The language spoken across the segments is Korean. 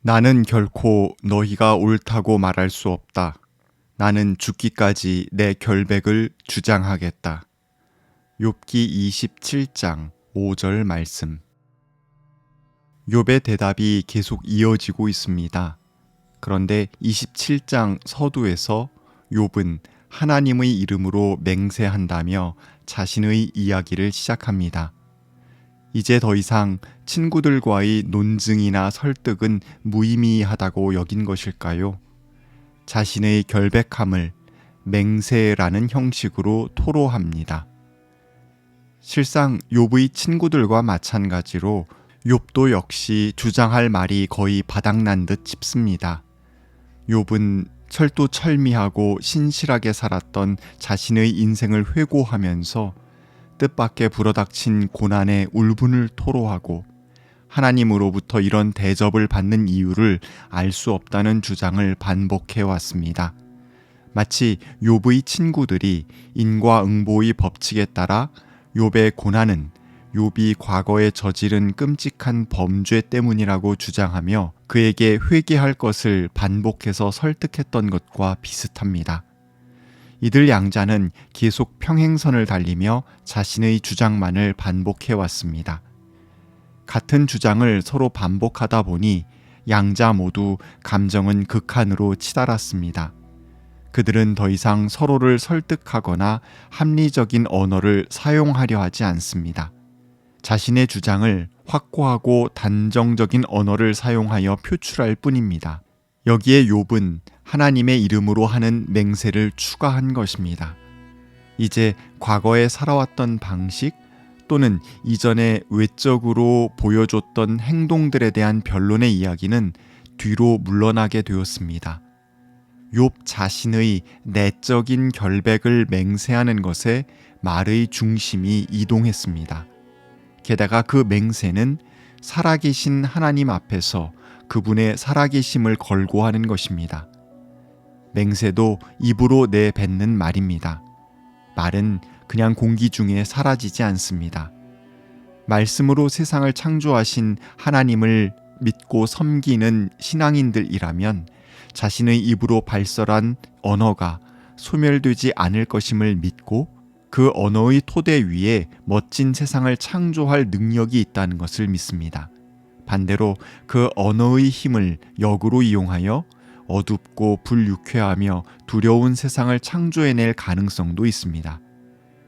나는 결코 너희가 옳다고 말할 수 없다. 나는 죽기까지 내 결백을 주장하겠다. 욥기 27장 5절 말씀. 욥의 대답이 계속 이어지고 있습니다. 그런데 27장 서두에서 욥은 하나님의 이름으로 맹세한다며 자신의 이야기를 시작합니다. 이제 더 이상 친구들과의 논증이나 설득은 무의미하다고 여긴 것일까요? 자신의 결백함을 맹세라는 형식으로 토로합니다. 실상 욥의 친구들과 마찬가지로 욥도 역시 주장할 말이 거의 바닥난 듯 싶습니다. 욥은 철두철미하고 신실하게 살았던 자신의 인생을 회고하면서 뜻밖의 불어닥친 고난의 울분을 토로하고 하나님으로부터 이런 대접을 받는 이유를 알 수 없다는 주장을 반복해 왔습니다. 마치 욥의 친구들이 인과응보의 법칙에 따라 욥의 고난은 욥이 과거에 저지른 끔찍한 범죄 때문이라고 주장하며 그에게 회개할 것을 반복해서 설득했던 것과 비슷합니다. 이들 양자는 계속 평행선을 달리며 자신의 주장만을 반복해 왔습니다. 같은 주장을 서로 반복하다 보니 양자 모두 감정은 극한으로 치달았습니다. 그들은 더 이상 서로를 설득하거나 합리적인 언어를 사용하려 하지 않습니다. 자신의 주장을 확고하고 단정적인 언어를 사용하여 표출할 뿐입니다. 여기에 욥은 하나님의 이름으로 하는 맹세를 추가한 것입니다. 이제 과거에 살아왔던 방식 또는 이전에 외적으로 보여줬던 행동들에 대한 변론의 이야기는 뒤로 물러나게 되었습니다. 욥 자신의 내적인 결백을 맹세하는 것에 말의 중심이 이동했습니다. 게다가 그 맹세는 살아계신 하나님 앞에서 그분의 살아계심을 걸고 하는 것입니다. 맹세도 입으로 내뱉는 말입니다. 말은 그냥 공기 중에 사라지지 않습니다. 말씀으로 세상을 창조하신 하나님을 믿고 섬기는 신앙인들이라면 자신의 입으로 발설한 언어가 소멸되지 않을 것임을 믿고 그 언어의 토대 위에 멋진 세상을 창조할 능력이 있다는 것을 믿습니다. 반대로 그 언어의 힘을 역으로 이용하여 어둡고 불유쾌하며 두려운 세상을 창조해낼 가능성도 있습니다.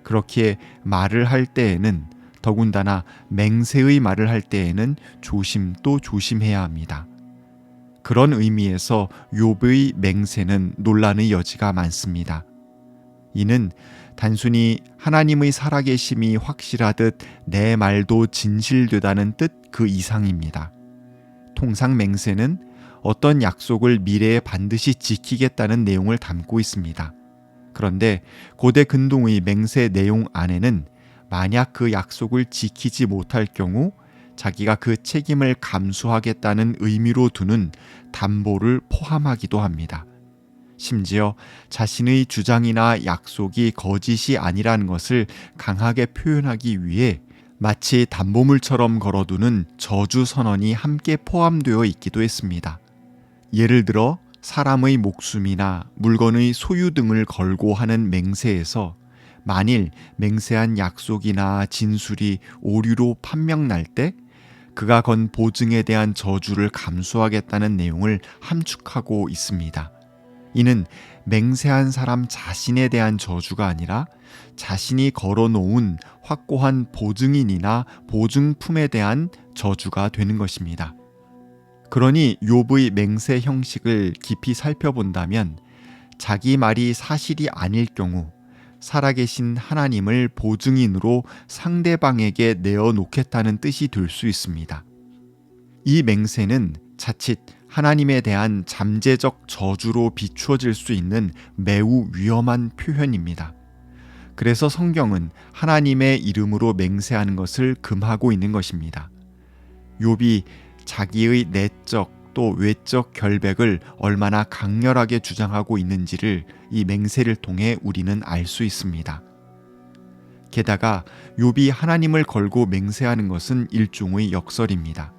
그렇기에 말을 할 때에는 더군다나 맹세의 말을 할 때에는 조심도 조심해야 합니다. 그런 의미에서 욥의 맹세는 논란의 여지가 많습니다. 이는 단순히 하나님의 살아계심이 확실하듯 내 말도 진실되다는 뜻 그 이상입니다. 통상 맹세는 어떤 약속을 미래에 반드시 지키겠다는 내용을 담고 있습니다. 그런데 고대 근동의 맹세 내용 안에는 만약 그 약속을 지키지 못할 경우 자기가 그 책임을 감수하겠다는 의미로 두는 담보를 포함하기도 합니다. 심지어 자신의 주장이나 약속이 거짓이 아니라는 것을 강하게 표현하기 위해 마치 담보물처럼 걸어두는 저주 선언이 함께 포함되어 있기도 했습니다. 예를 들어 사람의 목숨이나 물건의 소유 등을 걸고 하는 맹세에서 만일 맹세한 약속이나 진술이 오류로 판명날 때 그가 건 보증에 대한 저주를 감수하겠다는 내용을 함축하고 있습니다. 이는 맹세한 사람 자신에 대한 저주가 아니라 자신이 걸어놓은 확고한 보증인이나 보증품에 대한 저주가 되는 것입니다. 그러니 욥의 맹세 형식을 깊이 살펴본다면 자기 말이 사실이 아닐 경우 살아계신 하나님을 보증인으로 상대방에게 내어놓겠다는 뜻이 될 수 있습니다. 이 맹세는 자칫 하나님에 대한 잠재적 저주로 비추어질 수 있는 매우 위험한 표현입니다. 그래서 성경은 하나님의 이름으로 맹세하는 것을 금하고 있는 것입니다. 욥이 자기의 내적 또 외적 결백을 얼마나 강렬하게 주장하고 있는지를 이 맹세를 통해 우리는 알 수 있습니다. 게다가 욥이 하나님을 걸고 맹세하는 것은 일종의 역설입니다.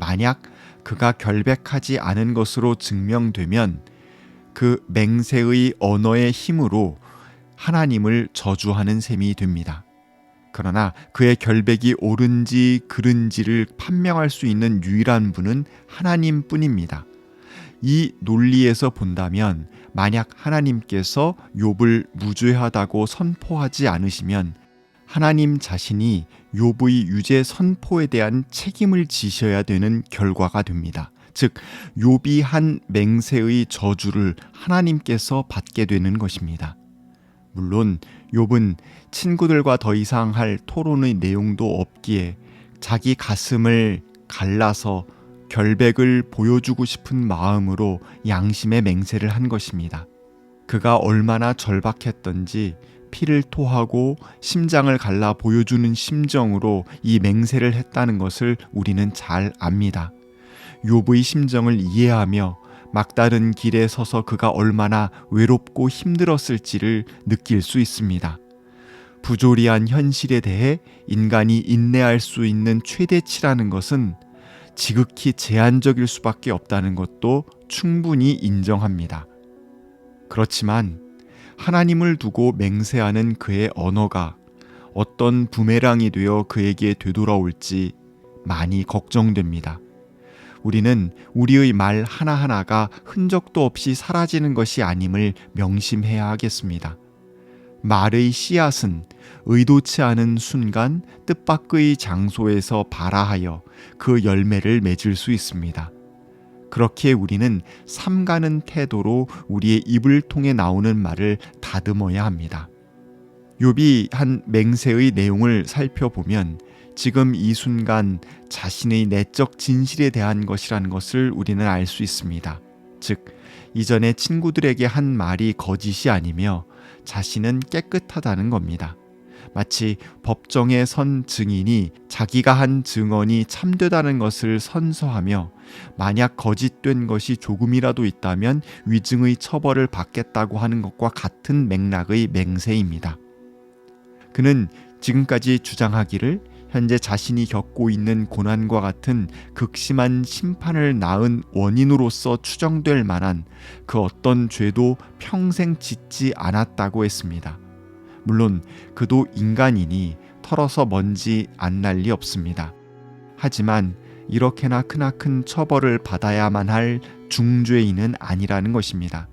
만약 그가 결백하지 않은 것으로 증명되면 그 맹세의 언어의 힘으로 하나님을 저주하는 셈이 됩니다. 그러나 그의 결백이 옳은지 그른지를 판명할 수 있는 유일한 분은 하나님뿐입니다. 이 논리에서 본다면 만약 하나님께서 욥을 무죄하다고 선포하지 않으시면 하나님 자신이 욥의 유죄 선포에 대한 책임을 지셔야 되는 결과가 됩니다. 즉 욥이 한 맹세의 저주를 하나님께서 받게 되는 것입니다. 물론 욥은 친구들과 더 이상 할 토론의 내용도 없기에 자기 가슴을 갈라서 결백을 보여주고 싶은 마음으로 양심의 맹세를 한 것입니다. 그가 얼마나 절박했던지 피를 토하고 심장을 갈라 보여주는 심정으로 이 맹세를 했다는 것을 우리는 잘 압니다. 욥의 심정을 이해하며 막다른 길에 서서 그가 얼마나 외롭고 힘들었을지를 느낄 수 있습니다. 부조리한 현실에 대해 인간이 인내할 수 있는 최대치라는 것은 지극히 제한적일 수밖에 없다는 것도 충분히 인정합니다. 그렇지만 하나님을 두고 맹세하는 그의 언어가 어떤 부메랑이 되어 그에게 되돌아올지 많이 걱정됩니다. 우리는 우리의 말 하나하나가 흔적도 없이 사라지는 것이 아님을 명심해야 하겠습니다. 말의 씨앗은 의도치 않은 순간 뜻밖의 장소에서 발아하여 그 열매를 맺을 수 있습니다. 그렇기에 우리는 삼가는 태도로 우리의 입을 통해 나오는 말을 다듬어야 합니다. 욥이 한 맹세의 내용을 살펴보면 지금 이 순간 자신의 내적 진실에 대한 것이라는 것을 우리는 알 수 있습니다. 즉, 이전에 친구들에게 한 말이 거짓이 아니며 자신은 깨끗하다는 겁니다. 마치 법정에 선 증인이 자기가 한 증언이 참되다는 것을 선서하며 만약 거짓된 것이 조금이라도 있다면 위증의 처벌을 받겠다고 하는 것과 같은 맥락의 맹세입니다. 그는 지금까지 주장하기를 현재 자신이 겪고 있는 고난과 같은 극심한 심판을 낳은 원인으로서 추정될 만한 그 어떤 죄도 평생 짓지 않았다고 했습니다. 물론 그도 인간이니 털어서 먼지 안 날 리 없습니다. 하지만 이렇게나 크나큰 처벌을 받아야만 할 중죄인은 아니라는 것입니다.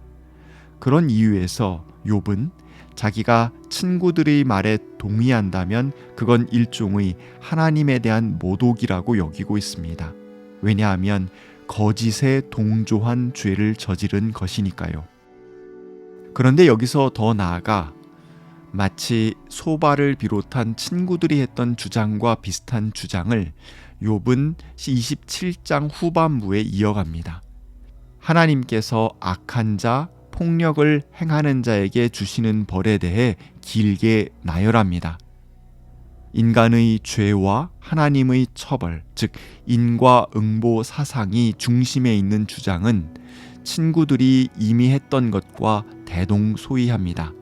그런 이유에서 욥은 자기가 친구들의 말에 동의한다면 그건 일종의 하나님에 대한 모독이라고 여기고 있습니다. 왜냐하면 거짓에 동조한 죄를 저지른 것이니까요. 그런데 여기서 더 나아가 마치 소발을 비롯한 친구들이 했던 주장과 비슷한 주장을 욥은 27장 후반부에 이어갑니다. 하나님께서 악한 자, 폭력을 행하는 자에게 주시는 벌에 대해 길게 나열합니다. 인간의 죄와 하나님의 처벌, 즉 인과응보 사상이 중심에 있는 주장은 친구들이 이미 했던 것과 대동소이합니다.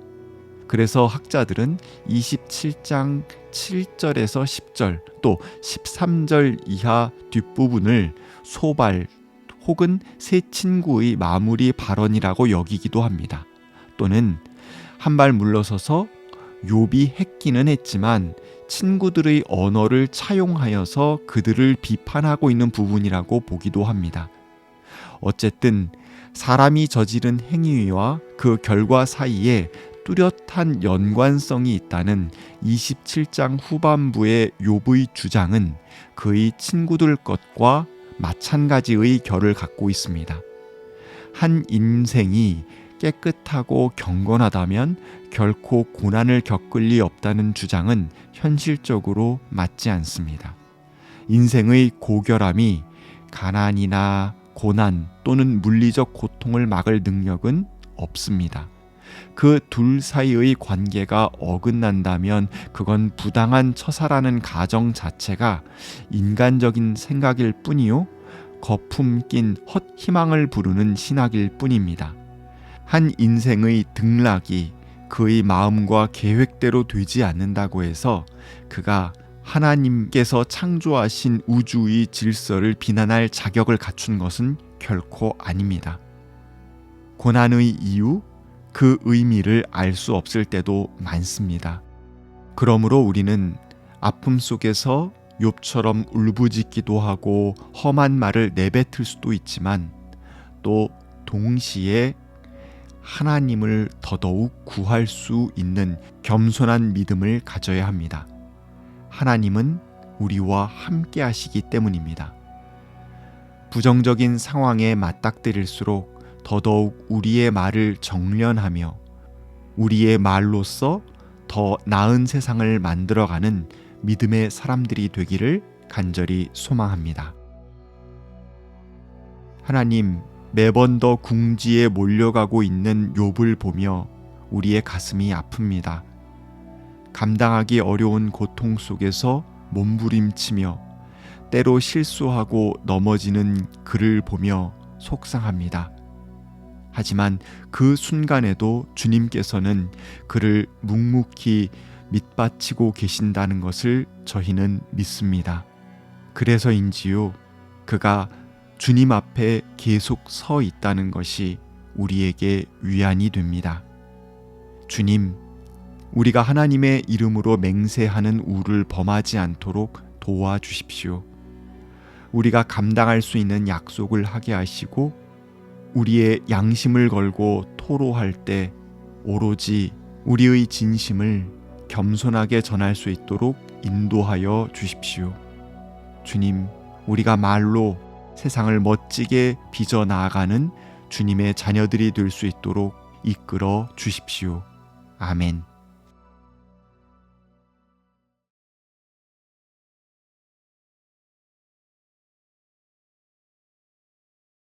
그래서 학자들은 27장 7절에서 10절 또 13절 이하 뒷부분을 소발 혹은 세 친구의 마무리 발언이라고 여기기도 합니다. 또는 한 발 물러서서 욥이 했기는 했지만 친구들의 언어를 차용하여서 그들을 비판하고 있는 부분이라고 보기도 합니다. 어쨌든 사람이 저지른 행위와 그 결과 사이에 뚜렷한 연관성이 있다는 27장 후반부의 욥의 주장은 그의 친구들 것과 마찬가지의 결을 갖고 있습니다. 한 인생이 깨끗하고 경건하다면 결코 고난을 겪을 리 없다는 주장은 현실적으로 맞지 않습니다. 인생의 고결함이 가난이나 고난 또는 물리적 고통을 막을 능력은 없습니다. 그 둘 사이의 관계가 어긋난다면 그건 부당한 처사라는 가정 자체가 인간적인 생각일 뿐이요 거품 낀 헛희망을 부르는 신학일 뿐입니다. 한 인생의 등락이 그의 마음과 계획대로 되지 않는다고 해서 그가 하나님께서 창조하신 우주의 질서를 비난할 자격을 갖춘 것은 결코 아닙니다. 고난의 이유, 그 의미를 알 수 없을 때도 많습니다. 그러므로 우리는 아픔 속에서 욥처럼 울부짖기도 하고 험한 말을 내뱉을 수도 있지만 또 동시에 하나님을 더더욱 구할 수 있는 겸손한 믿음을 가져야 합니다. 하나님은 우리와 함께 하시기 때문입니다. 부정적인 상황에 맞닥뜨릴수록 더더욱 우리의 말을 정련하며 우리의 말로써 더 나은 세상을 만들어가는 믿음의 사람들이 되기를 간절히 소망합니다. 하나님, 매번 더 궁지에 몰려가고 있는 욥을 보며 우리의 가슴이 아픕니다. 감당하기 어려운 고통 속에서 몸부림치며 때로 실수하고 넘어지는 그를 보며 속상합니다. 하지만 그 순간에도 주님께서는 그를 묵묵히 밑바치고 계신다는 것을 저희는 믿습니다. 그래서인지요, 그가 주님 앞에 계속 서 있다는 것이 우리에게 위안이 됩니다. 주님, 우리가 하나님의 이름으로 맹세하는 우를 범하지 않도록 도와주십시오. 우리가 감당할 수 있는 약속을 하게 하시고 우리의 양심을 걸고 토로할 때 오로지 우리의 진심을 겸손하게 전할 수 있도록 인도하여 주십시오. 주님, 우리가 말로 세상을 멋지게 빚어 나아가는 주님의 자녀들이 될 수 있도록 이끌어 주십시오. 아멘.